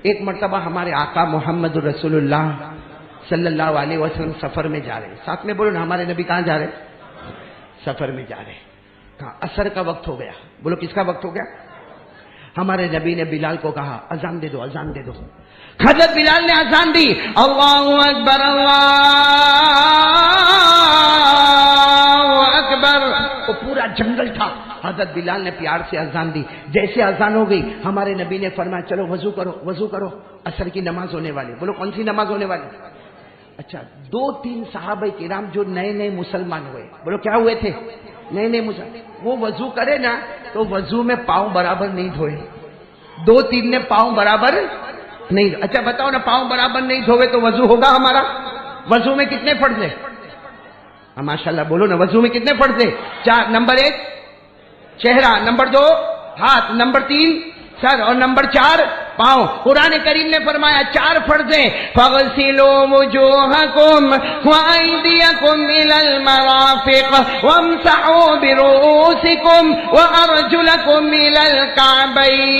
ایک مرتبہ ہمارے آقا محمد رسول اللہ صلی اللہ علیہ وسلم سفر میں جا رہے ہیں. ساتھ میں بولو نا, ہمارے نبی کہاں جا رہے ہیں؟ سفر میں جا رہے ہیں. کہاں؟ عصر کا وقت ہو گیا. بولو کس کا وقت ہو گیا؟ ہمارے نبی نے بلال کو کہا اذان دے دو, اذان دے دو. حضرت بلال نے اذان دی, اللہ اکبر اللہ اکبر. وہ پورا جنگل تھا. حضرت بلال نے پیار سے اذان دی. جیسے اذان ہو گئی ہمارے نبی نے فرمایا چلو وضو کرو, وضو کرو, عصر کی نماز ہونے والی. بولو کون سی نماز ہونے والی؟ اچھا, 2-3 صحابہ کرام جو نئے نئے مسلمان ہوئے, بولو کیا ہوئے تھے؟ نئے نئے مسلمان. وہ وضو کرے نا تو وضو میں پاؤں برابر نہیں دھوئے. 2-3 نے پاؤں برابر نہیں. اچھا بتاؤ نا, پاؤں برابر نہیں دھوئے تو وضو ہوگا ہمارا؟ وضو میں کتنے فرض ہیں؟ ماشاء اللہ بولو نا, وضو میں کتنے فرض ہیں؟ 4. نمبر 1 چہرہ, نمبر 2 ہاتھ, نمبر 3 سر, اور نمبر 4 پاؤں. قرآن کریم نے فرمایا 4 فرض ہیں. فَغْسِلُوا وُجُوهَكُمْ وَأَيْدِيَكُمْ إِلَى الْمَرَافِقِ وَامْسَحُوا بِرُؤُوسِكُمْ وَأَرْجُلَكُمْ إِلَى الْكَعْبَيْنِ.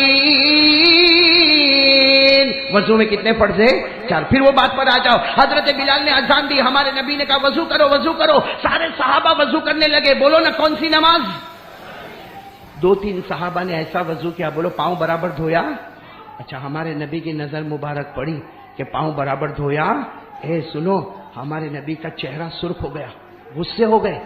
وضو میں کتنے فرض ہیں؟ 4. پھر وہ بات پر آ جاؤ. حضرت بلال نے اذان دی, ہمارے نبی نے کہا وضو کرو, وضو کرو. سارے صحابہ وضو کرنے لگے. بولو نا کون سی نماز؟ 2-3 صحابہ نے ایسا وضو کیا, بولو پاؤں برابر دھویا. اچھا, ہمارے نبی کی نظر مبارک پڑی کہ پاؤں برابر دھویا. سنو, ہمارے نبی کا چہرہ سرخ ہو گیا, غصے ہو گئے,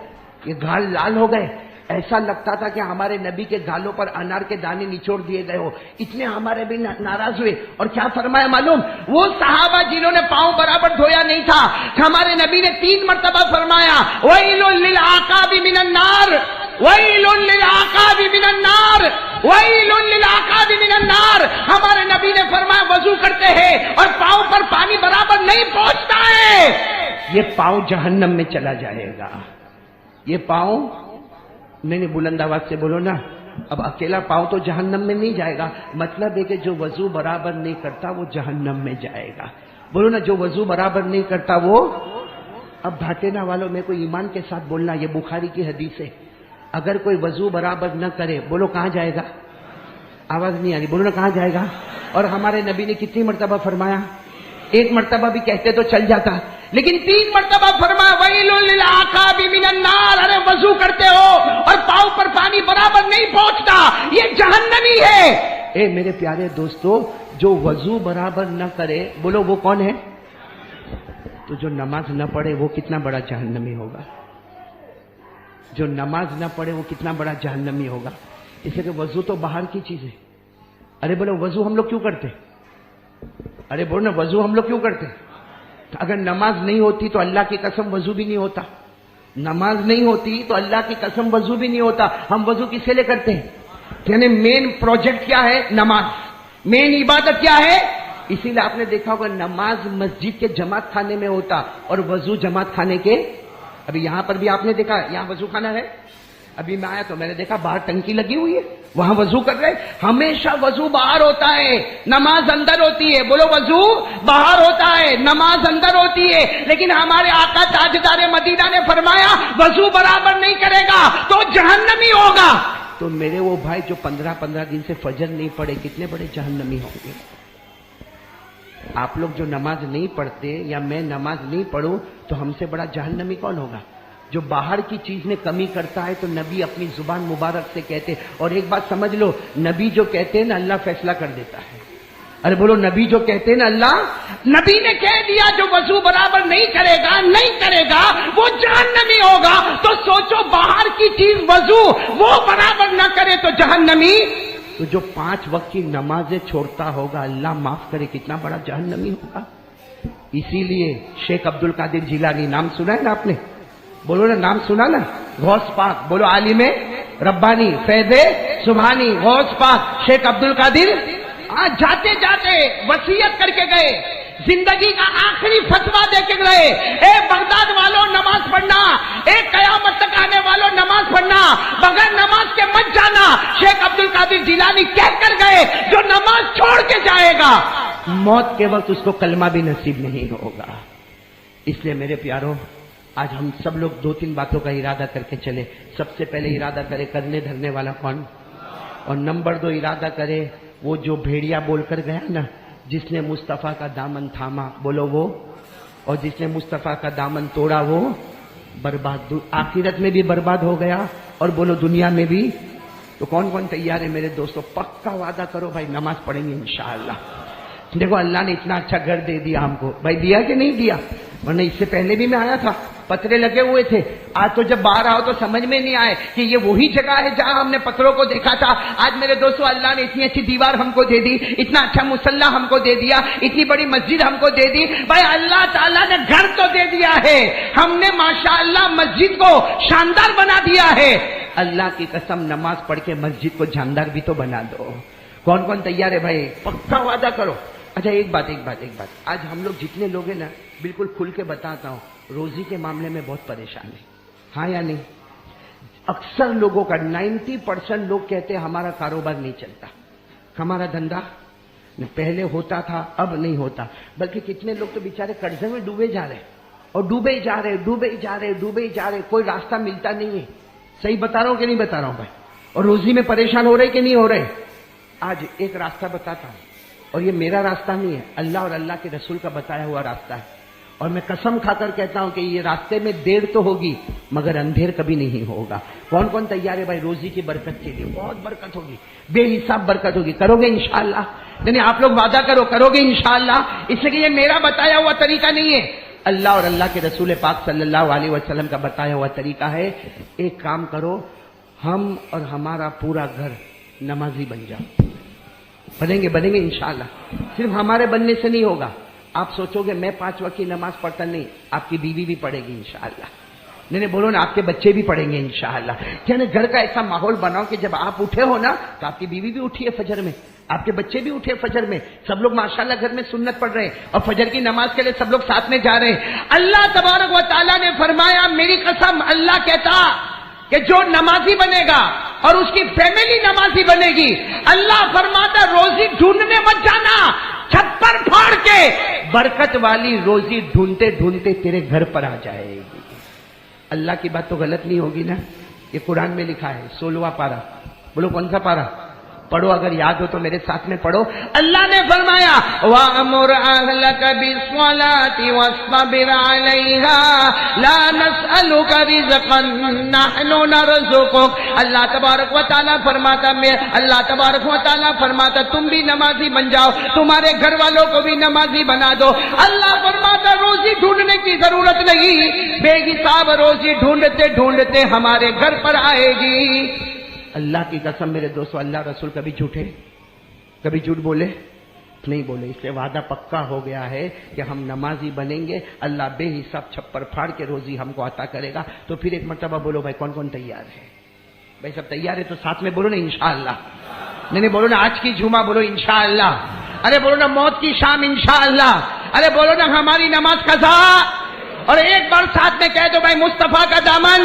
یہ گال لال ہو گئے. ایسا لگتا تھا کہ ہمارے نبی کے گالوں پر انار کے دانے نچوڑ دیے گئے ہو. اتنے ہمارے بھی ناراض ہوئے. اور کیا فرمایا معلوم؟ وہ صحابہ جنہوں نے پاؤں برابر دھویا نہیں تھا, ہمارے نبی نے 3 مرتبہ فرمایا وَيْلٌ لِّلْعَقَابِ مِنَ النَّارِ وَيْلٌ لِّلْعَقَابِ مِنَ النَّارِ وَيْلٌ لِّلْعَقَابِ مِنَ النَّارِ. ہمارے نبی نے فرمایا وضو کرتے ہیں اور پاؤں پر پانی برابر نہیں پہنچتا ہے, یہ پاؤں جہنم میں چلا جائے گا. یہ پاؤں نہیں, بلند آواز سے بولو نا. اب اکیلا پاؤں تو جہنم میں نہیں جائے گا, مطلب ہے کہ جو وضو برابر نہیں کرتا وہ جہنم میں جائے گا. بولو نا, جو وضو برابر نہیں کرتا وہ. اب بھاٹینا والوں میں کوئی ایمان کے ساتھ بولنا, یہ بخاری کی حدیث ہے. اگر کوئی وضو برابر نہ کرے, بولو کہاں جائے گا؟ آواز نہیں آ رہی, بولو نا کہاں جائے گا؟ اور ہمارے نبی نے کتنی مرتبہ فرمایا؟ 1 مرتبہ بھی کہتے تو چل جاتا, لیکن 3 مرتبہ فرمایا وَيْلٌ لِّلْعَقَابِ مِنَ النَّارِ. ارے وضو کرتے ہو اور پاؤں پر پانی برابر نہیں پہنچتا, یہ جہنمی ہے. میرے پیارے دوستو, جو وضو برابر نہ کرے, بولو وہ کون ہے؟ تو جو نماز نہ پڑھے وہ کتنا بڑا جہنمی ہوگا. جو نماز نہ پڑھے وہ کتنا بڑا جہنمی ہوگا. اس لیے کہ وضو تو باہر کی چیز ہے. ارے بولو وضو ہم لوگ کیوں کرتے؟ ارے بولو نا, وضو ہم لوگ کیوں کرتے؟ اگر نماز نہیں ہوتی تو اللہ کی قسم وضو بھی نہیں ہوتا. نماز نہیں ہوتی تو اللہ کی قسم وضو بھی نہیں ہوتا. ہم وضو کس کے لیے کرتے ہیں؟ یعنی مین پروجیکٹ کیا ہے؟ نماز. مین عبادت کیا ہے؟ اسی لیے آپ نے دیکھا ہوگا نماز مسجد کے جماعت خانے میں ہوتا اور وضو جماعت خانے کے. ابھی یہاں پر بھی آپ نے دیکھا یہاں وضو خانہ ہے. ابھی میں آیا تو میں نے دیکھا باہر ٹنکی لگی ہوئی ہے, وہاں وضو کر رہے. ہمیشہ وضو باہر ہوتا ہے, نماز اندر ہوتی ہے. بولو وضو باہر ہوتا ہے, نماز اندر ہوتی ہے. لیکن ہمارے آقا تاجدار مدینہ نے فرمایا وضو برابر نہیں کرے گا تو جہنمی ہوگا. تو میرے وہ بھائی جو 15 دن سے فجر نہیں پڑھے, کتنے بڑے جہنمی ہوں گے. آپ لوگ جو نماز نہیں پڑھتے یا میں نماز نہیں پڑھوں تو ہم سے بڑا جہنمی کون ہوگا؟ جو باہر کی چیز میں کمی کرتا ہے تو نبی اپنی زبان مبارک سے کہتے. اور ایک بات سمجھ لو, نبی جو کہتے ہیں نا اللہ فیصلہ کر دیتا ہے. ارے بولو, نبی جو کہتے ہیں نا اللہ, نبی نے کہہ دیا جو وضو برابر نہیں کرے گا وہ جہنمی ہوگا. تو سوچو باہر کی چیز وضو وہ برابر نہ کرے تو جہنمی. تو جو 5 وقت کی نمازیں چھوڑتا ہوگا اللہ معاف کرے کتنا بڑا جہنمی ہوگا. اسی لیے شیخ عبد القادر جیلانی, نام سنا ہے نا آپ نے؟ بولو نا, نام سنا نا. غوث پاک, بولو عالم ربانی فیض سبحانی غوث پاک شیخ عبد القادر. جاتے جاتے وصیت کر کے گئے, زندگی کا آخری فتویٰ دے کے گئے, اے بغداد والوں نماز پڑھنا, اے قیامت تک آنے والوں نماز پڑھنا, بغیر نماز کے مت جانا. شیخ عبد القادر جیلانی کہہ کر گئے جو نماز چھوڑ کے جائے گا موت کے وقت اس کو کلمہ بھی نصیب نہیں ہوگا. اس لیے میرے پیاروں, آج ہم سب لوگ 2-3 باتوں کا ارادہ کر کے چلے. سب سے پہلے ارادہ کرے کرنے دھرنے والا کون, اور نمبر 2 ارادہ کرے وہ جو بھیڑیا بول کر گیا نا جس نے مصطفیٰ کا دامن تھاما بولو وہ، اور جس نے مصطفیٰ کا دامن توڑا وہ برباد، آخرت میں بھی برباد ہو گیا اور بولو دنیا میں بھی۔ تو کون کون تیار ہے میرے دوستوں؟ پکا وعدہ کرو بھائی نماز پڑھیں گے انشاءاللہ۔ دیکھو اللہ نے اتنا اچھا گھر دے دیا ہم کو، بھائی دیا کہ نہیں دیا؟ ورنہ اس سے پہلے بھی میں آیا تھا، پتھرے لگے ہوئے تھے، آج تو جب باہر آؤ تو سمجھ میں نہیں آئے کہ یہ وہی جگہ ہے جہاں ہم نے پتھروں کو دیکھا تھا۔ آج میرے دوستوں اللہ نے اتنی اچھی دیوار ہم کو دے دی، اتنا اچھا مصلی ہم کو دے دیا، اتنی بڑی مسجد ہم کو دے دی۔ بھائی اللہ تعالیٰ نے گھر تو دے دیا ہے، ہم نے ماشاءاللہ مسجد کو شاندار بنا دیا ہے۔ اللہ کی قسم نماز پڑھ کے مسجد کو شاندار بھی تو بنا دو۔ کون کون تیار ہے بھائی؟ پکا وعدہ کرو۔ اچھا ایک بات آج ہم لوگ جتنے لوگ ہیں نا، بالکل کھل کے بتاتا ہوں، روزی کے معاملے میں بہت پریشان ہے، ہاں یا نہیں؟ اکثر لوگوں کا 90% لوگ کہتے ہیں ہمارا کاروبار نہیں چلتا، ہمارا دھندا پہلے ہوتا تھا اب نہیں ہوتا، بلکہ کتنے لوگ تو بیچارے قرضے میں ڈوبے جا رہے اور ڈوبے ہی جا رہے، کوئی راستہ ملتا نہیں ہے۔ صحیح بتا رہا ہوں کہ نہیں بتا رہا ہوں بھائی؟ اور روزی میں پریشان ہو رہے کہ نہیں ہو رہے؟ آج ایک راستہ بتاتا ہوں، اور یہ میرا راستہ نہیں ہے، اللہ اور اللہ کے رسول کا بتایا ہوا راستہ ہے، اور میں قسم کھا کر کہتا ہوں کہ یہ راستے میں دیر تو ہوگی مگر اندھیر کبھی نہیں ہوگا۔ کون کون تیار ہے بھائی روزی کی برکت کے لیے؟ بہت برکت ہوگی، بے حساب برکت ہوگی، کرو گے انشاءاللہ؟ یعنی آپ لوگ وعدہ کرو گے انشاءاللہ؟ اس لیے کہ یہ میرا بتایا ہوا طریقہ نہیں ہے، اللہ اور اللہ کے رسول پاک صلی اللہ علیہ وسلم کا بتایا ہوا طریقہ ہے۔ ایک کام کرو، ہم اور ہمارا پورا گھر نمازی بن جاؤ، بنیں گے انشاءاللہ۔ صرف ہمارے بننے سے نہیں ہوگا، آپ سوچو گے میں 5 وقت کی نماز پڑھتا نہیں، آپ کی بیوی بھی پڑھے گی انشاءاللہ، نہیں بولو نا، آپ کے بچے بھی پڑھیں گے انشاءاللہ۔ یعنی گھر کا ایسا ماحول بناؤ کہ جب آپ اٹھے ہو نا تو آپ کی بیوی بھی اٹھی ہے فجر میں، آپ کے بچے بھی اٹھے فجر میں، سب لوگ ماشاءاللہ گھر میں سنت پڑھ رہے ہیں اور فجر کی نماز کے لیے سب لوگ ساتھ میں جا رہے ہیں۔ اللہ تبارک و تعالیٰ نے فرمایا، میری قسم اللہ کہتا کہ جو نمازی بنے گا اور اس کی فیملی نمازی بنے گی، اللہ فرماتا روزی ڈھونڈنے مت جانا، چھپر پھاڑ کے برکت والی روزی ڈھونڈتے ڈھونڈتے تیرے گھر پر آ جائے گی۔ اللہ کی بات تو غلط نہیں ہوگی نا؟ یہ قرآن میں لکھا ہے 16واں پارہ، بولو کون سا پارہ؟ پڑھو، اگر یاد ہو تو میرے ساتھ میں پڑھو۔ اللہ نے فرمایا وَأَمُرْ أَهْلَكَ بِالصَّلَاةِ وَاصْطَبِرْ عَلَيْهَا لَا نَسْأَلُكَ رِزْقًا نَحْنُ نَرْزُقُكَ۔ اللہ تبارک و تعالیٰ فرماتا تم بھی نمازی بن جاؤ، تمہارے گھر والوں کو بھی نمازی بنا دو۔ اللہ فرماتا روزی ڈھونڈنے کی ضرورت نہیں، بے حساب روزی ڈھونڈتے ڈھونڈتے ہمارے گھر پر آئے گی۔ اللہ کی قسم میرے دوستو، اللہ رسول کبھی جھوٹ بولے نہیں بولے، اس لیے وعدہ پکا ہو گیا ہے کہ ہم نمازی بنیں گے، اللہ بے حساب چھپر پھاڑ کے روزی ہم کو عطا کرے گا۔ تو پھر ایک مرتبہ بولو بھائی کون کون تیار ہے؟ بھائی سب تیار ہے تو ساتھ میں بولو نا انشاءاللہ، نہیں بولو نا آج کی جمعہ، بولو انشاءاللہ، ارے بولو نا موت کی شام انشاءاللہ، ارے بولو نا ہماری نماز قضا، اور ایک بار ساتھ میں کہہ دو بھائی مصطفیٰ کا دامن،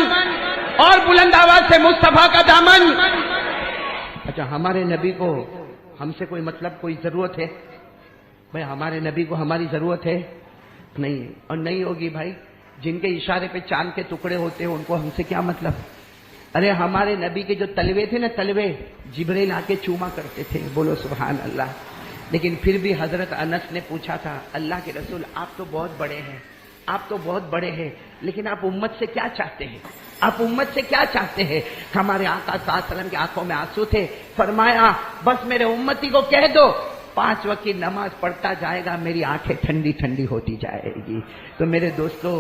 اور بلند آواز سے مصطفیٰ کا دامن۔ اچھا ہمارے نبی کو ہم سے کوئی مطلب کوئی ضرورت ہے؟ بھائی ہمارے نبی کو ہماری ضرورت ہے نہیں، اور نہیں ہوگی بھائی۔ جن کے اشارے پہ چاند کے ٹکڑے ہوتے ہیں ان کو ہم سے کیا مطلب؟ ارے ہمارے نبی کے جو تلوے تھے نا، تلوے جبریل آ کے چوما کرتے تھے، بولو سبحان اللہ۔ لیکن پھر بھی حضرت انس نے پوچھا تھا اللہ کے رسول آپ تو بہت بڑے ہیں، لیکن آپ امت سے کیا چاہتے ہیں؟ ہمارے آقا صلی اللہ علیہ وسلم کی آنکھوں میں آنسو تھے، فرمایا بس میرے امتی کو کہہ دو 5 وقت کی نماز پڑھتا جائے گا، میری آنکھیں ٹھنڈی ٹھنڈی ہوتی جائے گی۔ تو میرے دوستو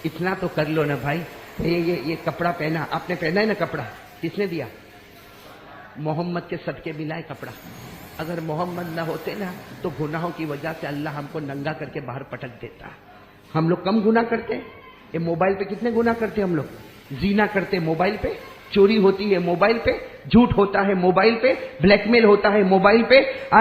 اتنا تو کر لو نا بھائی، یہ کپڑا پہنا، آپ نے پہنا ہے نا کپڑا، کس نے دیا؟ محمد کے صدقے ملا ہے کپڑا۔ اگر محمد نہ ہوتے نا تو گناہوں کی وجہ سے اللہ ہم کو ننگا کر کے باہر پٹک دیتا۔ ہم لوگ کم گناہ کرتے، یہ موبائل پہ کتنے گناہ کرتے ہم لوگ؟ زنا کرتے موبائل پہ، چوری ہوتی ہے موبائل پہ، جھوٹ ہوتا ہے موبائل پہ، بلیک میل ہوتا ہے موبائل پہ،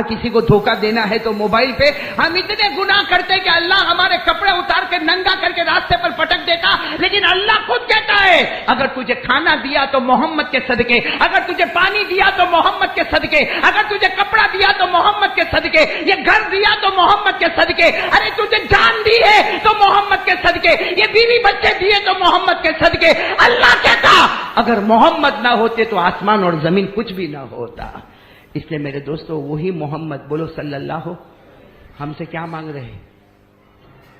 کسی کو دھوکہ دینا ہے تو موبائل پہ۔ ہم اتنے گناہ کرتے کہ اللہ ہمارے کپڑے اتار کے ننگا کر کے راستے پر پٹک دیتا، لیکن اللہ خود کہتا ہے اگر تجھے کھانا دیا تو محمد کے صدقے، اگر تجھے پانی دیا تو محمد کے صدقے، اگر تجھے کپڑا دیا تو محمد کے صدقے، یہ گھر دیا تو محمد کے صدقے، ارے تجھے جان دی ہے تو محمد کے صدقے، یہ بیوی بچے دیے تو محمد کے صدقے۔ اللہ کہتا اگر محمد نہ ہوتے تو آسمان اور زمین کچھ بھی نہ ہوتا۔ اس لیے میرے دوستو وہی محمد، بولو صلی اللہ ہم سے کیا مانگ رہے ہیں؟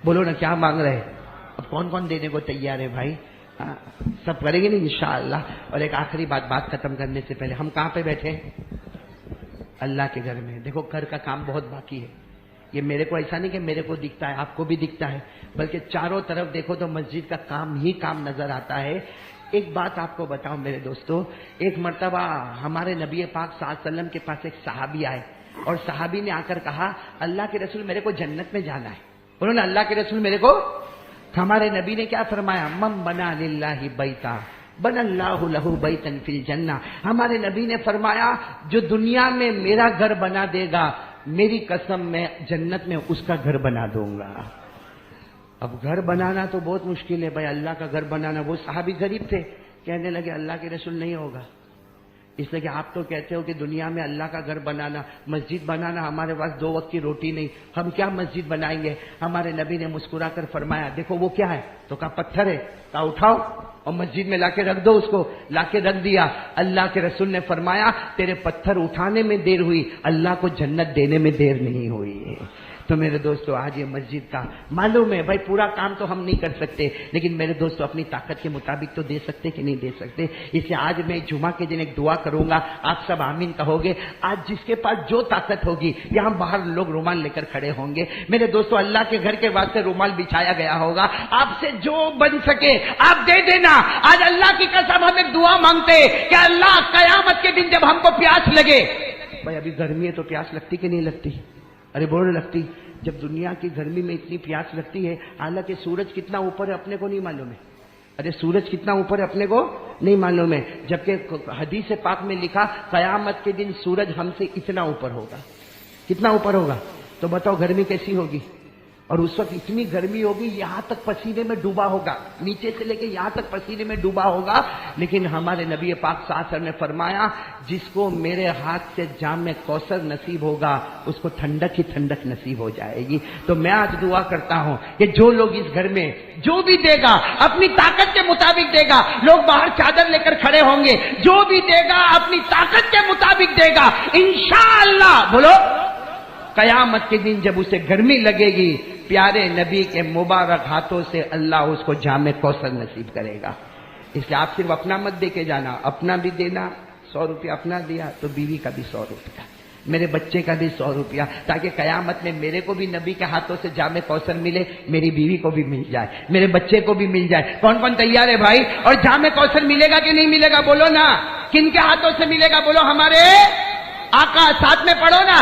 بولو نا کیا مانگ رہے ہیں؟ اب کون کون دینے کو تیار ہے بھائی؟ سب کریں گے نا انشاءاللہ. اور ایک آخری بات ختم کرنے سے پہلے، ہم کہاں پہ بیٹھے ہیں؟ اللہ کے گھر میں. دیکھو گھر کا کام بہت باقی ہے. یہ میرے کو ایسا نہیں کہ میرے کو دکھتا ہے، آپ کو بھی دکھتا ہے، بلکہ چاروں طرف دیکھو تو مسجد کا کام ہی کام نظر آتا ہے. ایک بات آپ کو بتاؤں میرے دوستو، ایک مرتبہ ہمارے نبی پاک صلی اللہ علیہ وسلم کے پاس ایک صحابی آئے، اور صحابی نے آ کر کہا اللہ کے رسول میرے کو جنت میں جانا ہے. انہوں نے اللہ کے رسول میرے کو، ہمارے نبی نے کیا فرمایا؟ من بنا للہ بیتا بن اللہ لہ بیتا فی الجنہ. ہمارے نبی نے فرمایا جو دنیا میں میرا گھر بنا دے گا، میری قسم میں جنت میں اس کا گھر بنا دوں گا. اب گھر بنانا تو بہت مشکل ہے بھائی، اللہ کا گھر بنانا. وہ صحابی غریب تھے، کہنے لگے اللہ کے رسول نہیں ہوگا. اس لیے کہ آپ تو کہتے ہو کہ دنیا میں اللہ کا گھر بنانا، مسجد بنانا، ہمارے پاس 2 وقت کی روٹی نہیں، ہم کیا مسجد بنائیں گے؟ ہمارے نبی نے مسکرا کر فرمایا دیکھو وہ کیا ہے؟ تو کہا پتھر ہے. کہا اٹھاؤ اور مسجد میں لا کے رکھ دو. اس کو لا کے رکھ دیا. اللہ کے رسول نے فرمایا تیرے پتھر اٹھانے میں دیر ہوئی، اللہ کو جنت دینے میں دیر نہیں ہوئی ہے. تو میرے دوستو آج یہ مسجد کا معلوم ہے بھائی پورا کام تو ہم نہیں کر سکتے، لیکن میرے دوستو اپنی طاقت کے مطابق تو دے سکتے کہ نہیں دے سکتے. اس لیے آج میں جمعہ کے دن ایک دعا کروں گا، آپ سب آمین کہو گے. آج جس کے پاس جو طاقت ہوگی، یہاں باہر لوگ رومال لے کر کھڑے ہوں گے. میرے دوستو اللہ کے گھر کے واسطے رومال بچھایا گیا ہوگا، آپ سے جو بن سکے آپ دے دینا. آج اللہ کی قسم ہم ایک دعا مانگتے کہ اللہ قیامت کے دن جب ہم کو پیاس لگے، بھائی ابھی گرمی ہے تو پیاس لگتی کہ نہیں لگتی؟ ارے بولو لگتی. جب دنیا کی گرمی میں اتنی پیاس لگتی ہے، حالانکہ سورج کتنا اوپر ہے اپنے کو نہیں معلوم ہے. ارے سورج کتنا اوپر ہے اپنے کو نہیں معلوم ہے، جبکہ حدیث پاک میں لکھا قیامت کے دن سورج ہم سے اتنا اوپر ہوگا. کتنا اوپر ہوگا؟ تو بتاؤ گرمی کیسی ہوگی؟ اور اس وقت اتنی گرمی ہوگی یہاں تک پسینے میں ڈوبا ہوگا، نیچے سے لے کے یہاں تک پسینے میں ڈوبا ہوگا. لیکن ہمارے نبی پاک صلی اللہ علیہ وسلم نے فرمایا جس کو میرے ہاتھ سے جام کوثر نصیب ہوگا اس کو ٹھنڈک ہی ٹھنڈک نصیب ہو جائے گی. تو میں آج دعا کرتا ہوں کہ جو لوگ اس گھر میں جو بھی دے گا اپنی طاقت کے مطابق دے گا، لوگ باہر چادر لے کر کھڑے ہوں گے، جو بھی دے گا اپنی طاقت کے مطابق دے گا، انشاءاللہ بولو قیامت کے دن جب اسے گرمی لگے گی، پیارے نبی کے مبارک ہاتھوں سے اللہ اس کو جام کوثر نصیب کرے گا. اس لیے آپ صرف اپنا مت دے کے جانا، اپنا بھی دینا. 100 روپیہ اپنا دیا تو بیوی کا بھی 100 روپیہ، میرے بچے کا بھی 100 روپیہ، تاکہ قیامت میں میرے کو بھی نبی کے ہاتھوں سے جام کوثر ملے، میری بیوی کو بھی مل جائے، میرے بچے کو بھی مل جائے. کون کون تیار ہے بھائی؟ اور جام کوثر ملے گا کہ نہیں ملے گا؟ بولو نا. کن کے ہاتھوں سے ملے گا؟ بولو ہمارے آقا. ساتھ میں پڑھو نا،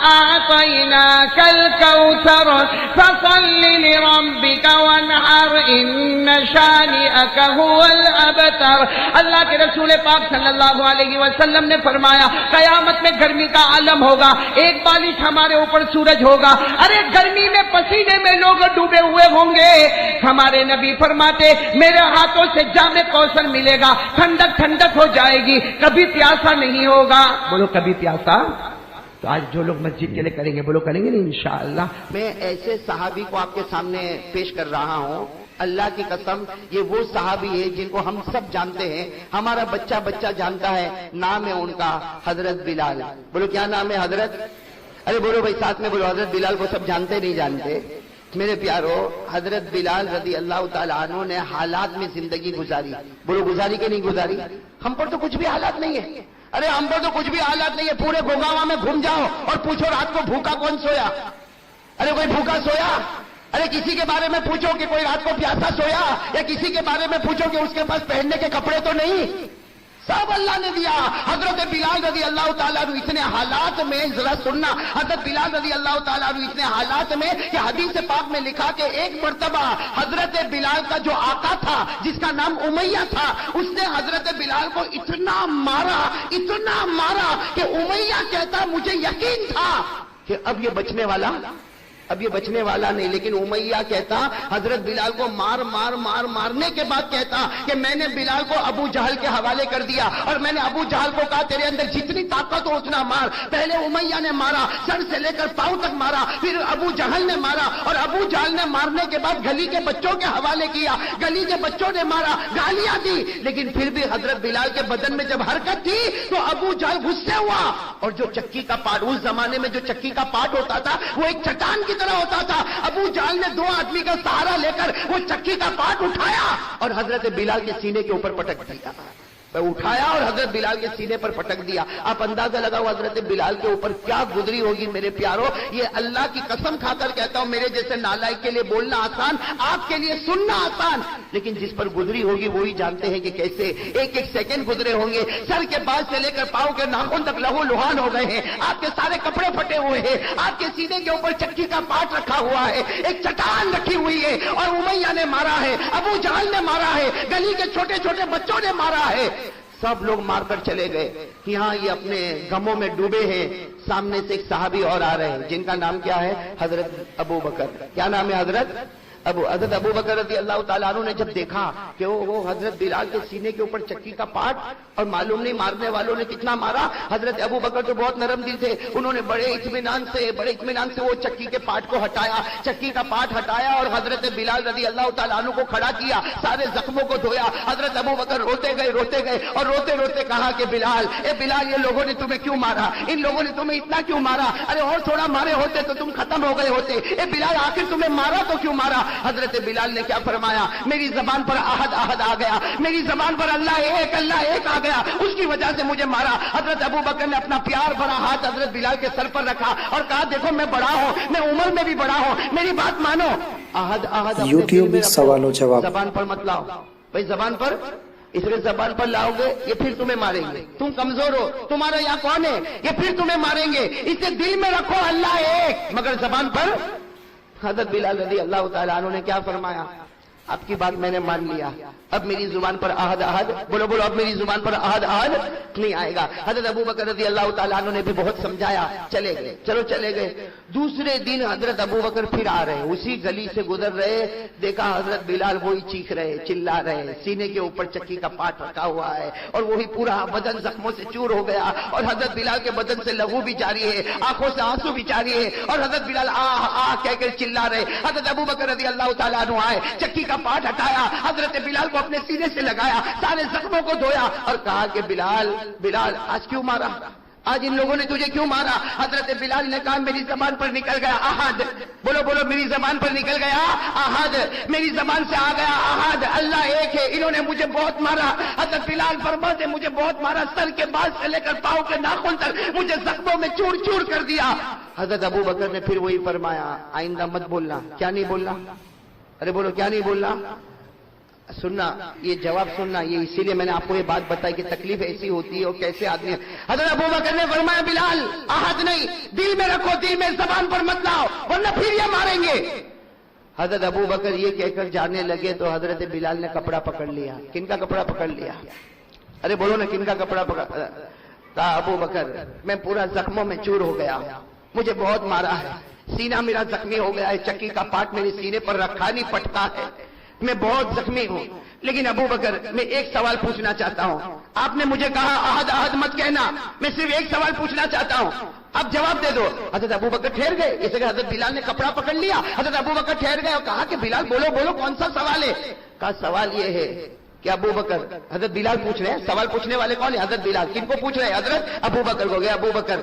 أعطيناك الكوثر فصل لربك وانحر إن شانئك هو الأبتر. اللہ کے رسول پاک صلی اللہ علیہ وسلم نے فرمایا قیامت میں گرمی کا عالم ہوگا، ایک بالش ہمارے اوپر سورج ہوگا. ارے گرمی میں پسینے میں لوگ ڈوبے ہوئے ہوں گے. ہمارے نبی فرماتے میرے ہاتھوں سے جام کوثر ملے گا، ٹھنڈک ٹھنڈک ہو جائے گی، کبھی پیاسا نہیں ہوگا. بولو کبھی پیاسا. تو آج جو لوگ مسجد کے لیے کریں گے بولو کریں گے نہیں انشاءاللہ. میں ایسے صحابی کو آپ کے سامنے پیش کر رہا ہوں، اللہ کی قسم یہ وہ صحابی ہے جن کو ہم سب جانتے ہیں، ہمارا بچہ بچہ جانتا ہے. نام ہے ان کا حضرت بلال. بولو کیا نام ہے؟ حضرت. ارے بولو بھائی ساتھ میں بولو. حضرت بلال کو سب جانتے نہیں جانتے؟ میرے پیارو حضرت بلال رضی اللہ تعالیٰ عنہ نے حالات میں زندگی گزاری. بولو گزاری کہ نہیں گزاری؟ ہم پر تو کچھ بھی حالات نہیں ہے. ارے ہم پر تو کچھ بھی حالات نہیں ہے. پورے گوگاواں میں گھوم جاؤ اور پوچھو رات کو بھوکا کون سویا؟ ارے کوئی بھوکا سویا؟ ارے کسی کے بارے میں پوچھو کہ کوئی رات کو پیاسا سویا؟ یا کسی کے بارے میں پوچھو کہ اس کے پاس پہننے کے کپڑے تو نہیں؟ سب اللہ نے دیا. حضرت بلال رضی اللہ تعالیٰ عنہ اتنے حالات میں، ذرا سننا، حضرت بلال رضی اللہ تعالیٰ عنہ اتنے حالات میں کہ حدیث پاک میں لکھا کہ ایک مرتبہ حضرت بلال کا جو آقا تھا جس کا نام امیہ تھا، اس نے حضرت بلال کو اتنا مارا کہ امیہ کہتا مجھے یقین تھا کہ اب یہ بچنے والا اب یہ بچنے والا نہیں. لیکن امیہ کہتا حضرت بلال کو مارنے کے بعد کہتا کہ میں نے بلال کو ابو جہل کے حوالے کر دیا اور میں نے ابو جہل کو کہا تیرے اندر جتنی طاقت ہو اتنا مار. پہلے امیہ نے مارا, سر سے لے کر پاؤں تک مارا, پھر ابو جہل نے مارا اور ابو جہل نے مارنے کے بعد گلی کے بچوں کے حوالے کیا. گلی کے بچوں نے مارا, گالیاں دی, لیکن پھر بھی حضرت بلال کے بدن میں جب حرکت تھی تو ابو جہل غصے ہوا. اور جو چکی کا پاٹ, اس زمانے میں جو چکی کا پاٹ ہوتا تھا وہ ایک چٹان کی طرح ہوتا تھا. ابو جہل نے 2 آدمی کا سہارا لے کر وہ چکی کا پاٹ اٹھایا اور حضرت بلال کے سینے کے اوپر پٹک دیا. اٹھایا اور حضرت بلال کے سینے پر پٹک دیا. آپ اندازہ لگاؤ حضرت بلال کے اوپر کیا گزری ہوگی میرے پیاروں. یہ اللہ کی قسم کھا کر کہتا ہوں, میرے جیسے نالائق کے لیے بولنا آسان, آپ کے لیے سننا آسان, لیکن جس پر گزری ہوگی وہی جانتے ہیں کہ کیسے ایک ایک سیکنڈ گزرے ہوں گے. سر کے بال سے لے کر پاؤں کے ناخن تک لہو لہان ہو گئے ہیں. آپ کے سارے کپڑے پھٹے ہوئے ہیں. آپ کے سینے کے اوپر چکی کا پاٹ رکھا ہوا ہے, ایک چٹان رکھی ہوئی ہے. اور امیہ نے مارا ہے, ابو جہل نے مارا ہے, گلی کے چھوٹے چھوٹے بچوں نے مارا ہے. سب لوگ مار کر چلے گئے. یہاں یہ اپنے غموں میں ڈوبے ہیں. سامنے سے ایک صحابی اور آ رہے ہیں جن کا نام کیا ہے, حضرت ابو بکر. کیا نام ہے حضرت ابو بکر رضی اللہ تعالیٰ عنہ نے جب دیکھا کہ وہ حضرت بلال کے سینے کے اوپر چکی کا پاٹ, اور معلوم نہیں مارنے والوں نے کتنا مارا. حضرت ابو بکر تو بہت نرم دل تھے, انہوں نے بڑے اطمینان سے وہ چکی کے پاٹ کو ہٹایا, چکی کا پاٹ ہٹایا اور حضرت بلال رضی اللہ تعالیٰ عنہ کو کھڑا کیا, سارے زخموں کو دھویا. حضرت ابو بکر روتے گئے اور روتے روتے کہا کہ بلال, اے بلال, یہ لوگوں نے تمہیں کیوں مارا, ان لوگوں نے تمہیں اتنا کیوں مارا, ارے اور تھوڑا مارے ہوتے تو تم ختم ہو گئے ہوتے. اے بلال, آخر تمہیں مارا تو کیوں مارا. حضرت بلال نے کیا فرمایا, میری زبان پر احد آ گیا, میری زبان پر اللہ ایک آ گیا, اس کی وجہ سے مجھے مارا. حضرت ابو بکر نے اپنا پیار بھرا ہاتھ حضرت بلال کے سر پر رکھا اور کہا, دیکھو میں بڑا ہوں, میں عمر میں بھی بڑا ہوں, میری بات مانو. احد یوٹیوب میں سوال و جواب. زبان پر مت لاؤ بھائی, زبان پر, اس لیے زبان پر لاؤ گے یہ پھر تمہیں ماریں گے. تم کمزور ہو, تمہارا یہاں کون ہے, یہ پھر تمہیں ماریں گے. اسے دل میں رکھو اللہ ایک, مگر زبان پر. حضرت بلال رضی اللہ تعالیٰ عنہ نے کیا فرمایا, آپ کی بات میں نے مان لیا, اب میری زبان پر احد, بولو اب میری زبان پر احد نہیں آئے گا. حضرت ابو بکر رضی اللہ تعالیٰ عنہ نے بھی بہت سمجھایا, چلے گئے. دوسرے دن حضرت ابو بکر پھر آ رہے, اسی گلی سے گزر رہے, دیکھا حضرت بلال وہی چیخ رہے, چلا رہے, سینے کے اوپر چکی کا پاٹ رکھا ہوا ہے اور وہی پورا بدن زخموں سے چور ہو گیا, اور حضرت بلال کے بدن سے لہو بھی جاری ہے, آنکھوں سے آنسو بھی جاری ہے, اور حضرت بلال آ کہہ کر چلا رہے. حضرت ابو بکر رضی اللہ تعالیٰ عنہ آئے, چکی کا پاٹ ہٹایا, حضرت بلال کو اپنے سینے سے لگایا, سارے زخموں کو دھویا اور کہا کہ بلال آج کیوں مارا, آج ان لوگوں نے تجھے کیوں مارا. حضرت بلال نے کہا, میری زبان پر نکل گیا احد, بولو میری زبان پر نکل گیا احد, میری زبان سے آ گیا احد, اللہ ایک ہے, انہوں نے مجھے بہت مارا. حضرت بلال فرماتے, مجھے بہت مارا, سر کے بال سے لے کر پاؤں کے ناخن تک مجھے زخموں میں چور چور کر دیا. حضرت ابو بکر نے پھر وہی فرمایا, آئندہ مت بولنا. کیا نہیں بولنا, ارے بولو کیا نہیں بولنا. سننا, یہ جواب سننا, یہ اسی لیے میں نے آپ کو یہ بات بتائی کہ تکلیف ایسی ہوتی ہے اور کیسے آدمی ہے. حضرت ابو بکر نے فرمایا, بلال احد نہیں, دل میں رکھو, دل میں, زبان پر مت لاؤ ورنہ پھر یہ ماریں گے. حضرت ابو بکر یہ کہہ کر جانے لگے تو حضرت بلال نے کپڑا پکڑ لیا. کن کا کپڑا پکڑ لیا, ارے بولو نا, کن کا کپڑا پکڑ. کہا, ابو بکر میں پورا زخموں میں چور ہو گیا, مجھے بہت مارا ہے, سینہ میرا زخمی ہو گیا ہے, چکی کا پاٹ میرے سینے پر رکھا نہیں پٹتا ہے, میں بہت زخمی ہوں. لیکن ابو بکر میں ایک سوال پوچھنا چاہتا ہوں, آپ نے مجھے کہا احد مت کہنا, میں صرف ایک سوال پوچھنا چاہتا ہوں, آپ جواب دے دو. حضرت ابو بکر ٹھہر گئے, جیسے کہ حضرت بلال نے کپڑا پکڑ لیا, حضرت ابو بکر ٹھہر گئے اور کہا کہ بلال بولو کون سا سوال ہے. کہا, سوال یہ ہے کہ ابو بکر, حضرت بلال پوچھ رہے ہیں, سوال پوچھنے والے کون ہیں, حضرت بلال. کن کو پوچھ رہے ہیں, حضرت ابو بکر کو. گیا, ابو بکر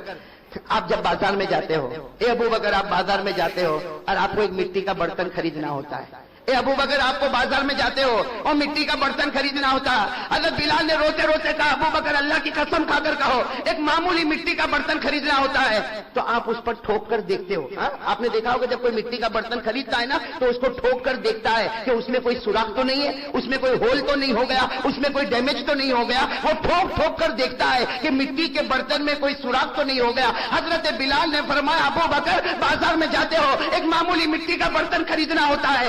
آپ جب بازار میں جاتے ہو, اے ابو بکر آپ بازار میں جاتے ہو اور آپ کو ایک مٹی کا برتن خریدنا ہوتا ہے. اے ابو بکر آپ کو بازار میں جاتے ہو اور مٹی کا برتن خریدنا ہوتا. حضرت بلال نے روتے روتے کہا, ابو بکر اللہ کی قسم کھا کر کہو, ایک معمولی مٹی کا برتن خریدنا ہوتا ہے تو آپ اس پر ٹھوک کر دیکھتے ہو. آپ نے دیکھا ہوگا جب کوئی مٹی کا برتن خریدتا ہے نا تو اس کو ٹھوک کر دیکھتا ہے کہ اس میں کوئی سوراخ تو نہیں ہے, اس میں کوئی ہول تو نہیں ہو گیا, اس میں کوئی ڈیمیج تو نہیں ہو گیا. وہ ٹھوک کر دیکھتا ہے کہ مٹی کے برتن میں کوئی سوراخ تو نہیں ہو گیا. حضرت بلال نے فرمایا, ابو بکر بازار میں جاتے ہو, ایک معمولی مٹی کا برتن خریدنا ہوتا ہے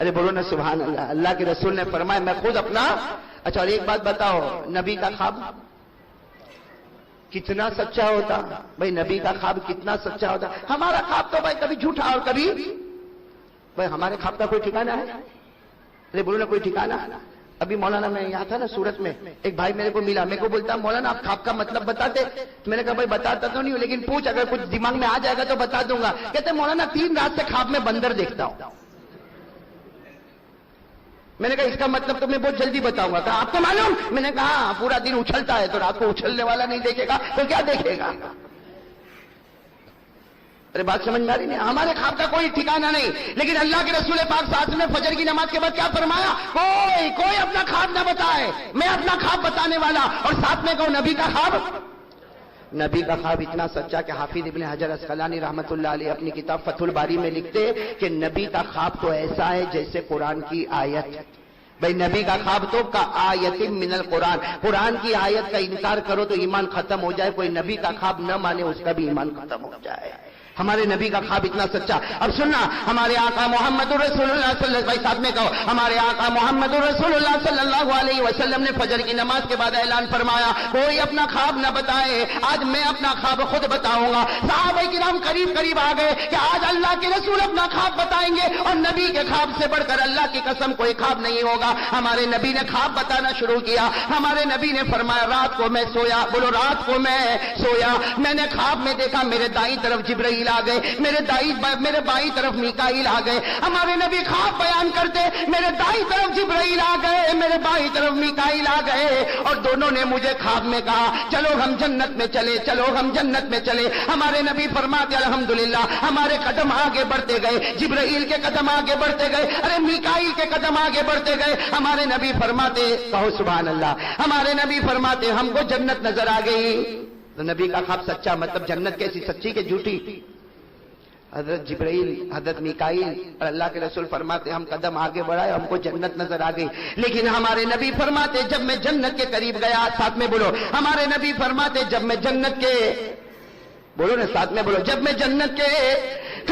ارے بولو نا سبحان اللہ. اللہ کے رسول نے فرمایا میں خود اپنا. اچھا اور ایک بات بتاؤ, نبی کا خواب کتنا سچا ہوتا بھائی, نبی کا خواب کتنا سچا ہوتا. ہمارا خواب تو بھائی کبھی جھوٹا اور کبھی بھائی ہمارے خواب کا کوئی ٹھکانہ ہے؟ ارے بولو نا کوئی ٹھکانہ. ابھی مولانا میں یہاں تھا نا سورت میں, ایک بھائی میرے کو ملا, میرے کو بولتا مولانا آپ خواب کا مطلب بتاتے. تو میں نے کہا بھائی بتاتا تو نہیں ہوں لیکن پوچھ, اگر کچھ دماغ میں آ جائے گا تو بتا دوں گا. کہتے مولانا 3 رات سے خواب میں بندر دیکھتا ہوں. میں نے کہا اس کا مطلب تو میں بہت جلدی بتاؤں گا. کہا آپ کو معلوم؟ میں نے کہا پورا دن اچھلتا ہے تو رات کو اچھلنے والا نہیں دیکھے گا تو کیا دیکھے گا. ارے بات سمجھ میں آ رہی نہیں؟ ہمارے خواب کا کوئی ٹھکانہ نہیں. لیکن اللہ کے رسول پاک صلی اللہ علیہ وسلم نے فجر کی نماز کے بعد کیا فرمایا؟ کوئی اپنا خواب نہ بتائے, میں اپنا خواب بتانے والا. اور ساتھ میں کہو نبی کا خواب. نبی کا خواب اتنا سچا کہ حافظ ابن حجر اسقلانی رحمت اللہ علیہ اپنی کتاب فتح الباری میں لکھتے کہ نبی کا خواب تو ایسا ہے جیسے قرآن کی آیت. بھائی نبی کا خواب تو کا آیت من القرآن, قرآن کی آیت کا انکار کرو تو ایمان ختم ہو جائے, کوئی نبی کا خواب نہ مانے اس کا بھی ایمان ختم ہو جائے. ہمارے نبی کا خواب اتنا سچا. اب سننا, ہمارے آقا محمد رسول اللہ صلی اللہ علیہ وسلم, ساتھ میں کہو ہمارے آقا محمد رسول اللہ صلی اللہ علیہ وسلم نے فجر کی نماز کے بعد اعلان فرمایا کوئی اپنا خواب نہ بتائے, آج میں اپنا خواب خود بتاؤں گا. صحابہ کرام قریب قریب آ گئے کہ آج اللہ کے رسول اپنا خواب بتائیں گے, اور نبی کے خواب سے بڑھ کر اللہ کی قسم کوئی خواب نہیں ہوگا. ہمارے نبی نے خواب بتانا شروع کیا. ہمارے نبی نے فرمایا رات کو میں سویا, بولو رات کو میں سویا, میں نے خواب میں دیکھا میرے دائیں طرف جبرائیل آ گئے, میرے بائیں طرف میکائیل آ گئے. ہمارے نبی خواب بیان کرتے میرے دائیں طرف جبرائیل آ گئے, میرے بائیں طرف میکائیل آ گئے, اور دونوں نے مجھے خواب میں کہا چلو ہم جنت میں چلے, چلو ہم جنت میں چلے. ہمارے نبی فرماتے الحمدللہ ہمارے قدم آگے بڑھتے گئے, جبرائیل کے قدم آگے بڑھتے گئے, ارے میکائیل کے قدم آگے بڑھتے گئے. ہمارے نبی فرماتے, کہو سبحان اللہ, ہمارے نبی فرماتے ہم کو جنت نظر آ گئی. تو نبی کا خواب سچا مطلب جنت کیسی, سچی کہ جھوٹی؟ حضرت جبرائیل, حضرت میکائیل اور اللہ کے رسول فرماتے ہم قدم آگے بڑھائے, ہم کو جنت نظر آ گئی. لیکن ہمارے نبی فرماتے جب میں جنت کے قریب گیا, ساتھ میں بولو ہمارے نبی فرماتے جب میں جنت کے, بولو نا ساتھ میں بولو, جب میں جنت کے,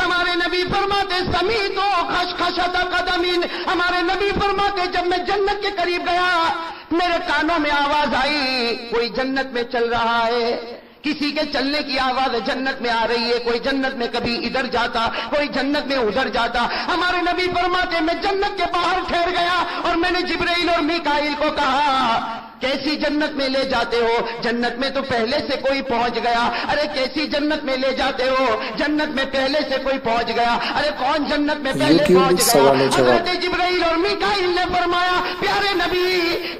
ہمارے نبی فرماتے سمیت و خشخشت قدمین, ہمارے نبی فرماتے جب میں جنت کے قریب گیا میرے کانوں میں آواز آئی کوئی جنت میں چل رہا ہے, کسی کے چلنے کی آواز جنت میں آ رہی ہے, کوئی جنت میں کبھی ادھر جاتا, کوئی جنت میں ادھر جاتا. ہمارے نبی فرماتے میں جنت کے باہر ٹھہر گیا اور میں نے جبرائیل اور میکائیل کو کہا کیسی جنت میں لے جاتے ہو؟ جنت میں تو پہلے سے کوئی پہنچ گیا. ارے کیسی جنت میں لے جاتے ہو؟ جنت میں پہلے سے کوئی پہنچ گیا. ارے کون جنت میں پہلے پہنچ گیا؟ حضرت جبرائیل اور میکائیل نے فرمایا پیارے نبی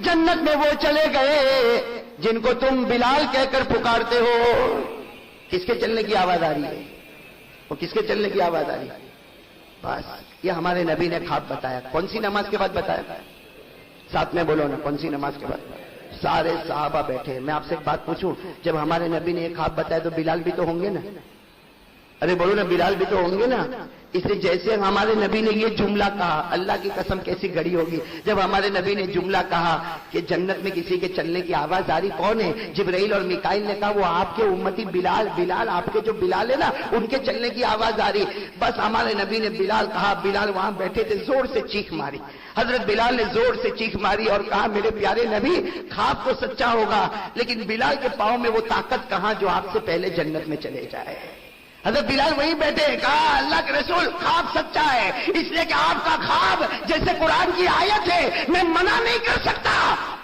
جنت میں وہ چلے گئے جن کو تم بلال کہہ کر پکارتے ہو. کس کے چلنے کی آواز آ رہی ہے؟ وہ کس کے چلنے کی آواز آ رہی ہے؟ بس یہ ہمارے نبی نے خواب بتایا. کون سی نماز کے بعد بتایا؟ ساتھ میں بولو نا, کون سی نماز کے بعد؟ سارے صحابہ بیٹھے. میں آپ سے ایک بات پوچھوں, جب ہمارے نبی نے ایک خواب بتایا تو بلال بھی تو ہوں گے نا؟ ارے بولو نا, بلال بھی تو ہوں گے نا. اس لیے جیسے ہمارے نبی نے یہ جملہ کہا, اللہ کی قسم کیسی گھڑی ہوگی جب ہمارے نبی نے جملہ کہا کہ جنت میں کسی کے چلنے کی آواز آ رہی. کون ہے؟ جبرائیل اور میکائیل نے کہا وہ آپ کے امتی بلال, بلال آپ کے جو بلال ہے نا ان کے چلنے کی آواز آ رہی. بس ہمارے نبی نے بلال کہا, بلال وہاں بیٹھے تھے, زور سے چیخ ماری. حضرت بلال نے زور سے چیخ ماری اور کہا میرے پیارے نبی خواب تو سچا ہوگا لیکن بلال کے پاؤں میں وہ طاقت کہاں جو آپ سے پہلے جنت میں چلے جائے. حضرت بلال وہیں بیٹھے, کہا اللہ کے رسول خواب سچا ہے اس لیے کہ آپ کا خواب جیسے قرآن کی آیت ہے, میں منع نہیں کر سکتا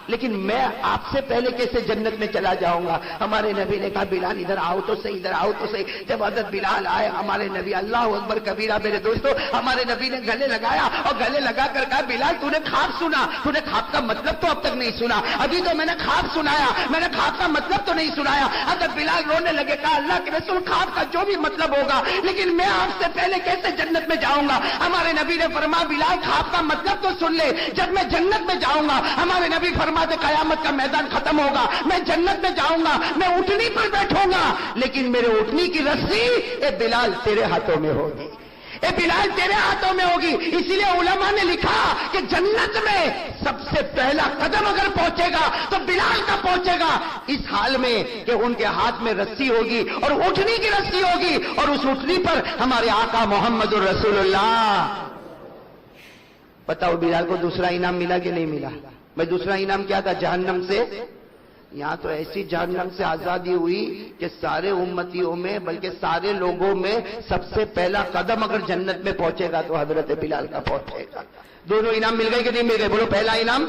لیکن میں آپ سے پہلے کیسے جنت میں چلا جاؤں گا. ہمارے نبی نے کہا بلال ادھر آؤ تو صحیح, ادھر آؤ تو صحیح. جب حضرت بلال آئے ہمارے نبی, اللہ اکبر کبیرہ میرے دوستو, ہمارے نبی نے گلے لگایا اور گلے لگا کر کہا بلال تو نے خواب سنا, تو نے خواب کا مطلب تو اب تک نہیں سنا. ابھی تو میں نے خواب سنایا, میں نے خواب کا مطلب تو نہیں سنایا. حضرت بلال رونے لگے, کہا اللہ کے رسول خواب کا جو بھی مطلب ہوگا لیکن میں آپ سے پہلے کیسے جنت میں جاؤں گا. ہمارے نبی نے فرمایا بلال خواب کا مطلب تو سن لے, جب میں جنت میں جاؤں گا ہمارے نبی فرماتے قیامت کا میدان ختم ہوگا, میں جنت میں جاؤں گا, میں اٹھنی پر بیٹھوں گا لیکن میرے اٹھنی کی رسی اے بلال تیرے ہاتھوں میں ہوگی, اے بلال تیرے ہاتھوں میں ہوگی. اسی لیے علماء نے لکھا کہ جنت میں سب سے پہلا قدم اگر پہنچے گا تو بلال کا پہنچے گا, اس حال میں کہ ان کے ہاتھ میں رسی ہوگی اور اٹھنی کی رسی ہوگی, اور اس اٹھنی پر ہمارے آقا محمد الرسول اللہ بتاؤ بلال کو دوسرا انعام ملا کہ نہیں ملا؟ بھائی دوسرا انعام کیا تھا؟ جہنم سے. یہاں تو ایسی جہنم سے آزادی ہوئی کہ سارے امتیوں میں بلکہ سارے لوگوں میں سب سے پہلا قدم اگر جنت میں پہنچے گا تو حضرت بلال کا پہنچے گا. دونوں انعام مل گئے کہ نہیں مل گئے؟ بولو پہلا انعام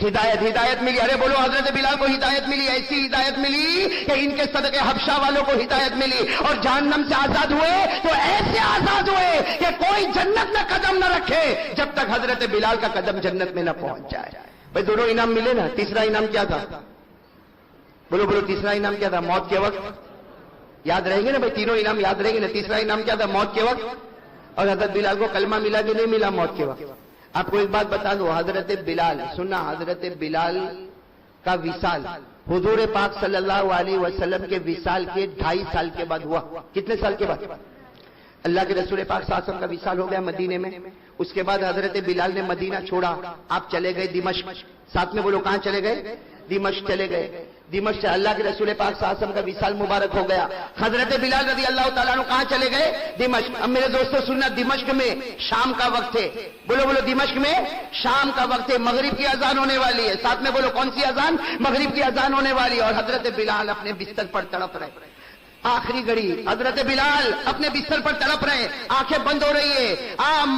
ہدایت ملی. ارے بولو حضرت بلال کو ہدایت ملی، ایسی ہدایت ملی کہ ان کے صدقے حبشہ والوں کو ہدایت ملی. اور جہنم سے آزاد ہوئے تو ایسے آزاد ہوئے کہ کوئی جنت میں قدم نہ رکھے جب تک حضرت بلال کا قدم جنت میں نہ پہنچ جائے. بھائی دونوں انعام ملے نا. تیسرا انعام کیا تھا؟ بولو تیسرا انعام کیا تھا؟ موت کے وقت. یاد رہیں گے نا بھائی؟ تینوں انعام یاد رہیں گے نا. تیسرا انعام کیا تھا؟ موت کے وقت. اور حضرت بلال کو کلمہ ملا کہ نہیں ملا موت کے وقت؟ آپ کو ایک بات بتا دو، حضرت بلال سننا، حضرت بلال کا وصال حضور پاک صلی اللہ علیہ وسلم کے وصال کے 2.5 سال کے بعد ہوا. کتنے سال کے بعد؟ اللہ کے رسول پاک صلی اللہ علیہ وسلم کا وصال ہو گیا مدینے میں. اس کے بعد حضرت بلال نے مدینہ چھوڑا، آپ چلے گئے دمشق. ساتھ میں بولو کہاں چلے گئے؟ دمشق چلے گئے. دمشق سے اللہ کے رسول پاک صلی اللہ علیہ وسلم کا وصال مبارک ہو گیا. حضرت بلال رضی اللہ تعالیٰ عنہ کہاں چلے گئے؟ دمشق. اب میرے دوستوں سننا، دمشق میں شام کا وقت ہے. بولو دمشق میں شام کا وقت ہے. مغرب کی اذان ہونے والی ہے. ساتھ میں بولو کون سی اذان؟ مغرب کی اذان ہونے والی ہے. اور حضرت بلال اپنے بستر پر تڑپ رہے. آخری گھڑی حضرت بلال اپنے بستر پر تڑپ رہے، آنکھیں بند ہو رہی ہے.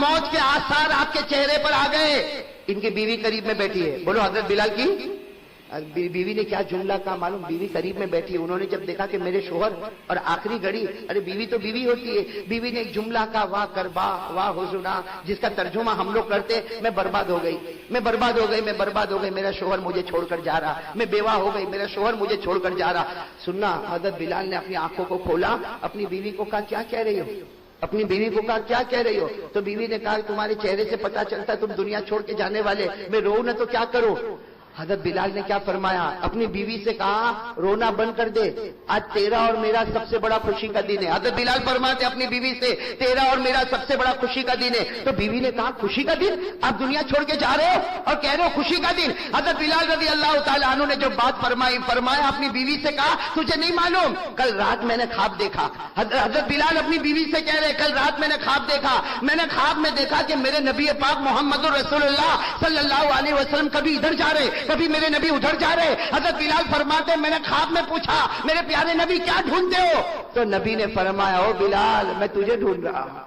موت کے آثار آپ کے چہرے پر آ گئے. ان کی بیوی قریب میں بیٹھی ہے. بولو حضرت بلال کی بیوی نے کیا جملہ کہا معلوم؟ بیوی قریب میں بیٹھی ہے. انہوں نے جب دیکھا کہ میرے شوہر اور آخری گھڑی، ارے بیوی تو بیوی ہوتی ہے. بیوی نے ایک جملہ کہا، واہ کربا واہ حزنا، جس کا ترجمہ ہم لوگ کرتے میں برباد ہو گئی، میں برباد ہو گئی، میں برباد ہو گئی، میرا شوہر مجھے چھوڑ کر جا رہا، میں بیوہ ہو گئی، میرا شوہر مجھے چھوڑ کر جا رہا. سننا، حضرت بلال نے اپنی آنکھوں کو کھولا، اپنی بیوی کو کہا کیا کہہ رہی ہو؟ اپنی بیوی کو کہا کیا کہہ رہی ہو؟ تو بیوی نے کہا تمہارے چہرے سے پتا چلتا ہے تم دنیا چھوڑ کے جانے والے، میں رو نہ تو کیا کروں؟ حضرت بلال نے کیا فرمایا؟ اپنی بیوی سے کہا رونا بند کر دے، آج تیرا اور میرا سب سے بڑا خوشی کا دن ہے. حضرت بلال فرماتے اپنی بیوی سے تیرا اور میرا سب سے بڑا خوشی کا دن ہے. تو بیوی نے کہا خوشی کا دن؟ آپ دنیا چھوڑ کے جا رہے ہو اور کہہ رہے ہو خوشی کا دن؟ حضرت بلال رضی اللہ تعالیٰ عنہ نے جو بات فرمایا اپنی بیوی سے کہا تجھے نہیں معلوم کل رات میں نے خواب دیکھا. حضرت بلال اپنی بیوی سے کہہ رہے کل رات میں نے خواب دیکھا، میں نے خواب میں دیکھا کہ میرے نبی پاک محمد رسول اللہ صلی اللہ علیہ وسلم کبھی ادھر جا رہے، کبھی میرے نبی ادھر جا رہے. حضرت بلال فرماتے میں نے خواب میں پوچھا میرے پیارے نبی کیا ڈھونڈتے ہو؟ تو نبی نے فرمایا او بلال میں تجھے ڈھونڈ رہا ہوں،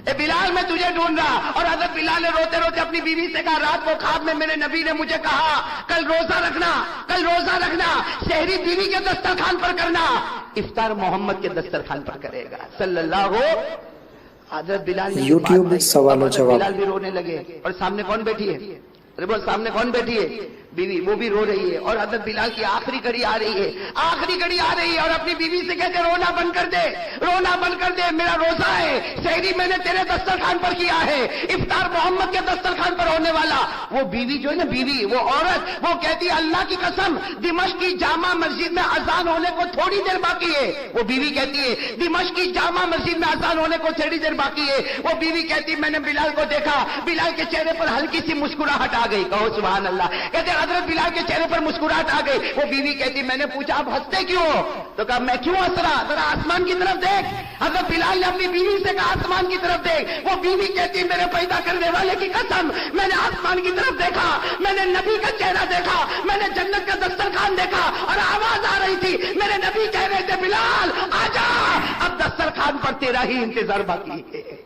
اے بلال میں تجھے ڈھونڈ رہا. اور حضرت بلال نے روتے روتے اپنی بیوی سے کہا رات کو خواب میں میرے نبی نے مجھے کہا کل روزہ رکھنا، کل روزہ رکھنا، سحری بیوی کے دسترخوان پر کرنا، افطار محمد کے دسترخوان پر کرے گا صلی اللہ ہو. حضرت بلال نے یوٹیوب میں سوال و جواب. بلال بھی رونے لگے. اور سامنے کون بیٹھی ہے؟ ارے بول سامنے کون بیٹھی ہے؟ بیوی، وہ بھی رو رہی ہے. اور حضرت بلال کی آخری گھڑی آ رہی ہے، آخری گھڑی آ رہی ہے. اور اپنی بیوی سے کہتے رونا بند کر دے، رونا بند کر دے، میرا روزہ ہے، سحری میں نے تیرے دسترخوان پر کیا ہے، افطار محمد کے دسترخوان پر ہونے والا. وہ بیوی جو ہے نا، بیوی وہ عورت، وہ کہتی ہے اللہ کی قسم دمشق کی جامع مسجد میں اذان ہونے کو تھوڑی دیر باقی ہے. وہ بیوی کہتی ہے دمشق کی جامع مسجد میں اذان ہونے کو تھوڑی دیر باقی ہے. وہ بیوی کہتی میں نے بلال کو دیکھا، بلال کے چہرے پر ہلکی سی مسکراہٹ آ گئی. کہو سبحان اللہ. کہتے حضرت بلال کے چہرے پر مسکراہٹ آ گئی. وہ بیوی کہتی میں نے پوچھا آپ ہنستے کیوں ہو؟ تو کہا میں کیوں ہنس رہا، ذرا آسمان کی طرف دیکھ. حضرت بلال نے اپنی بیوی سے کہا آسمان کی طرف دیکھ. وہ بیوی کہتی میرے پیدا کرنے والے کی قسم میں نے آسمان کی طرف دیکھا، میں نے نبی کا چہرہ دیکھا، میں نے جنت کا دسترخوان دیکھا. اور آواز آ رہی تھی میرے نبی کہہ رہے تھے بلال آجا، اب دسترخوان پر تیرا ہی انتظار باقی ہے،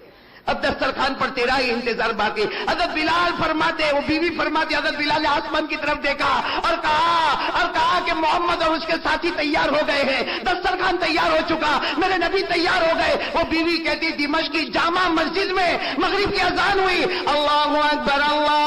اب دسترخوان پر تیرا ہی انتظار باقی. حضرت بلال فرماتے، وہ بیوی فرماتی حضرت بلال نے آسمان کی طرف دیکھا اور کہا کہ محمد اور اس کے ساتھی تیار ہو گئے ہیں، دسترخوان تیار ہو چکا، میرے نبی تیار ہو گئے. وہ بیوی کہتی دمشق کی جامع مسجد میں مغرب کی اذان ہوئی، اللہ اکبر اللہ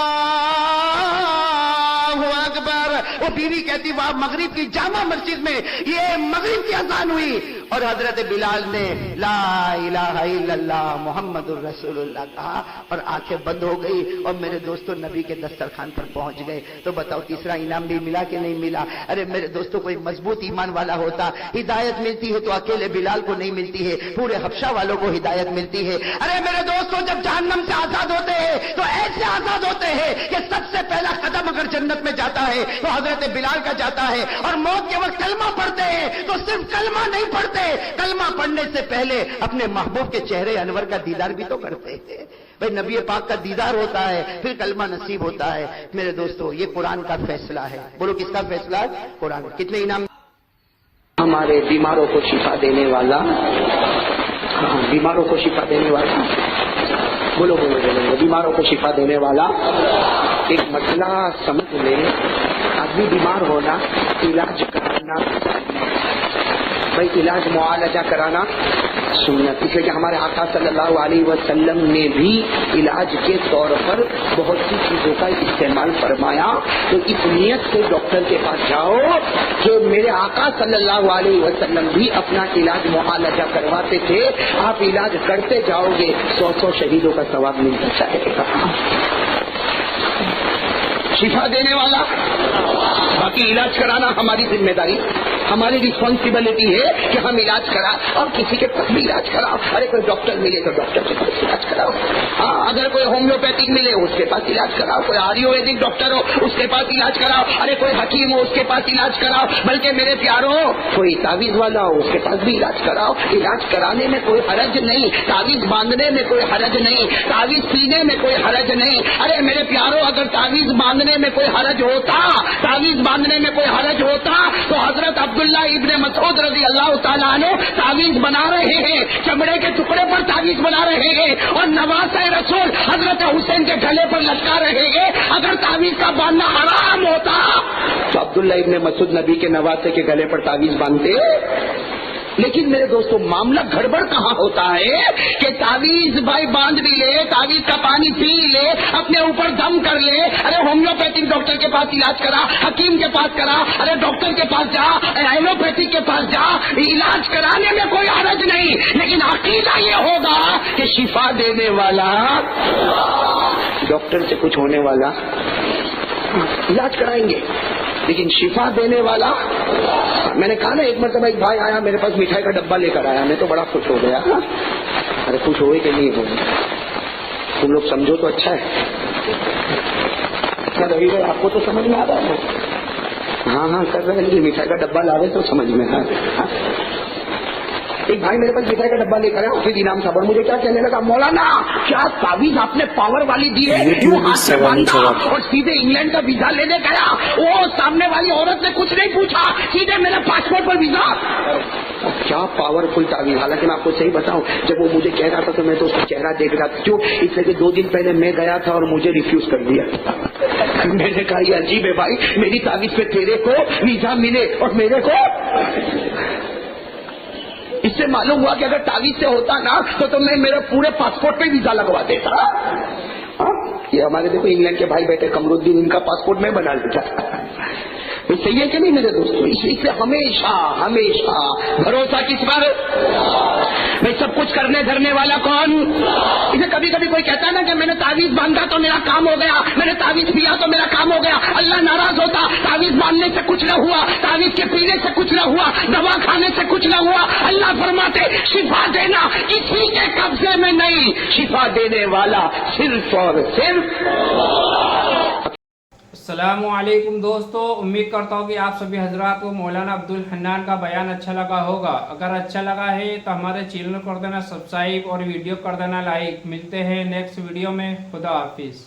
اکبر. وہ بیوی کہتی وہاں مغرب کی جامع مسجد میں یہ مغرب کی اذان ہوئی. اور حضرت بلال نے لا الہ الا اللہ محمد الرسول اللہ کہا اور آنکھیں بند ہو گئی. اور میرے دوستوں نبی کے دسترخوان پر پہنچ گئے. تو بتاؤ تیسرا انعام بھی ملا کہ نہیں ملا؟ ارے میرے دوستوں کوئی مضبوط ایمان والا ہوتا، ہدایت ملتی ہے تو اکیلے بلال کو نہیں ملتی ہے، پورے حبشہ والوں کو ہدایت ملتی ہے. ارے میرے دوستوں جب جہنم سے آزاد ہوتے ہیں تو ایسے آزاد ہوتے ہیں کہ سب سے پہلا قدم اگر جنت میں جاتا ہے تو حضرت بلال کا جاتا ہے. اور موت کے وقت کلمہ پڑھتے ہیں تو صرف کلمہ نہیں پڑھتے، کلمہ پڑھنے سے پہلے اپنے محبوب کے چہرے انور کا دیدار بھی تو کرتے ہیں. بھائی نبی پاک کا دیدار ہوتا ہے پھر کلمہ نصیب ہوتا ہے. میرے دوستو یہ قرآن کا فیصلہ ہے. بولو کس کا فیصلہ ہے؟ قرآن. کتنے انعام؟ ہمارے بیماروں کو شفا دینے والا. بیماروں کو شفا دینے والا. بولو بولو بولو. بیماروں کو شفا دینے والا. ایک مسئلہ سمجھ لے. آدمی بیمار ہونا، علاج کرانا، بھائی علاج معالجہ کرانا سنت. اس لیے کہ ہمارے آقا صلی اللہ علیہ وسلم نے بھی علاج کے طور پر بہت سی چیزوں کا استعمال فرمایا. تو اس نیت سے ڈاکٹر کے پاس جاؤ کہ میرے آقا صلی اللہ علیہ وسلم بھی اپنا علاج معالجہ کرواتے تھے. آپ علاج کرتے جاؤ گے 100 شہیدوں کا ثواب ملتا جائے گا. شفا دینے والا، باقی علاج کرانا ہماری ذمہ داری، ہماری ریسپانسبلٹی ہے کہ ہم علاج کرا اور کسی کے پاس بھی علاج کراؤ. ارے کوئی ڈاکٹر ملے تو ڈاکٹر کے پاس علاج کراؤ. ہاں اگر کوئی ہومیوپیتھک ملے اس کے پاس علاج کراؤ. کوئی آیورویدک ڈاکٹر ہو اس کے پاس علاج کراؤ. ارے کوئی حکیم ہو اس کے پاس علاج کراؤ. بلکہ میرے پیاروں کوئی تعویذ والا ہو اس کے پاس بھی علاج کراؤ. علاج کرانے میں کوئی حرج نہیں، تعویذ باندھنے میں کوئی حرج نہیں، تعویذ پینے میں کوئی حرج نہیں. ارے میرے پیاروں اگر تعویذ باندھنے میں کوئی حرج ہوتا، تعویذ باندھنے میں کوئی حرج ہوتا تو حضرت عبداللہ ابن مسعود رضی اللہ تعالیٰ عنہ تعویذ بنا رہے ہیں، چمڑے کے ٹکڑے پر تعویذ بنا رہے ہیں اور نواسۂ رسول حضرت حسین کے گلے پر لٹکا رہے ہیں. اگر تعویذ کا باندھنا حرام ہوتا تو عبداللہ ابن مسعود نبی کے نواسے کے گلے پر تعویذ باندھتے. لیکن میرے دوستو معاملہ گڑبڑ کہاں ہوتا ہے کہ تعویذ بھائی باندھ بھی لے، تعویذ کا پانی پی لے، اپنے اوپر دم کر لے. ارے ہومیوپیتھک ڈاکٹر کے پاس علاج کرا، حکیم کے پاس کرا، ارے ڈاکٹر کے پاس جا، ایلوپیتھک کے پاس جا. علاج کرانے میں کوئی حرج نہیں، لیکن عقیدہ یہ ہوگا کہ شفا دینے والا ڈاکٹر سے کچھ ہونے والا علاج کرائیں گے، لیکن شفا دینے والا. میں نے کہا نا ایک مرتبہ ایک بھائی آیا میرے پاس مٹھائی کا ڈبہ لے کر آیا، میں تو بڑا خوش ہو گیا. ارے خوش ہوئے کہ نہیں ہوئے تم لوگ سمجھو تو اچھا ہے. آپ کو تو سمجھ میں آ رہا ہے؟ ہاں ہاں کر رہے ہیں. مٹھائی کا ڈبہ لا رہے تو سمجھ میں ہے. ایک بھائی میرے پاس مٹھائی کا ڈبہ لے کر آیا، حافظ انعام صاحب، اور مجھے کیا کہنے لگا، مولانا کیا تعویذ آپ نے پاور والی دی ہے، اور سیدھے انگلینڈ کا ویزا لینے گیا. وہ سامنے والی عورت نے کچھ نہیں پوچھا، سیدھے میرے پاسپورٹ پر ویزا. کیا پاورفل تعویذ. حالانکہ میں آپ کو صحیح بتاؤں جب وہ مجھے کہہ رہا تھا تو میں تو اس کا چہرہ دیکھ رہا تھا. کیوں؟ اس لیے کہ 2 دن پہلے میں گیا تھا اور مجھے ریفیوز کر دیا. میں نے کہا یہ عجیب ہے بھائی، میری تعویذ پہ تیرے کو ویزا ملے اور میرے کو. اس سے معلوم ہوا کہ اگر تعویذ سے ہوتا نا تو میں میرے پورے پاسپورٹ پہ ویزا لگوا دیتا. یہ ہمارے دیکھو انگلینڈ کے بھائی بیٹھے قمرالدین، ان کا پاسپورٹ میں بنا دیتا. صحیح ہے کہ نہیں میرے دوستوں؟ اس سے ہمیشہ ہمیشہ بھروسہ کس پر؟ میں سب کچھ کرنے دھرنے والا کون؟ اسے کبھی کبھی کوئی کہتا ہے نا کہ میں نے تعویذ باندھا تو میرا کام ہو گیا، میں نے تعویذ پیا تو میرا کام ہو گیا. اللہ ناراض ہوتا. تعویذ باندھنے سے کچھ نہ ہوا، تعویذ کے پینے سے کچھ نہ ہوا، دوا کھانے سے کچھ نہ ہوا. اللہ فرماتے شفا دینا کسی کے قبضے میں نہیں، شفا دینے والا صرف اور صرف. السلام علیکم دوستو، امید کرتا ہوں کہ آپ سبھی حضرات کو مولانا عبدالحنان کا بیان اچھا لگا ہوگا. اگر اچھا لگا ہے تو ہمارے چینل کر دینا سبسکرائب اور ویڈیو کر دینا لائک. ملتے ہیں نیکسٹ ویڈیو میں. خدا حافظ.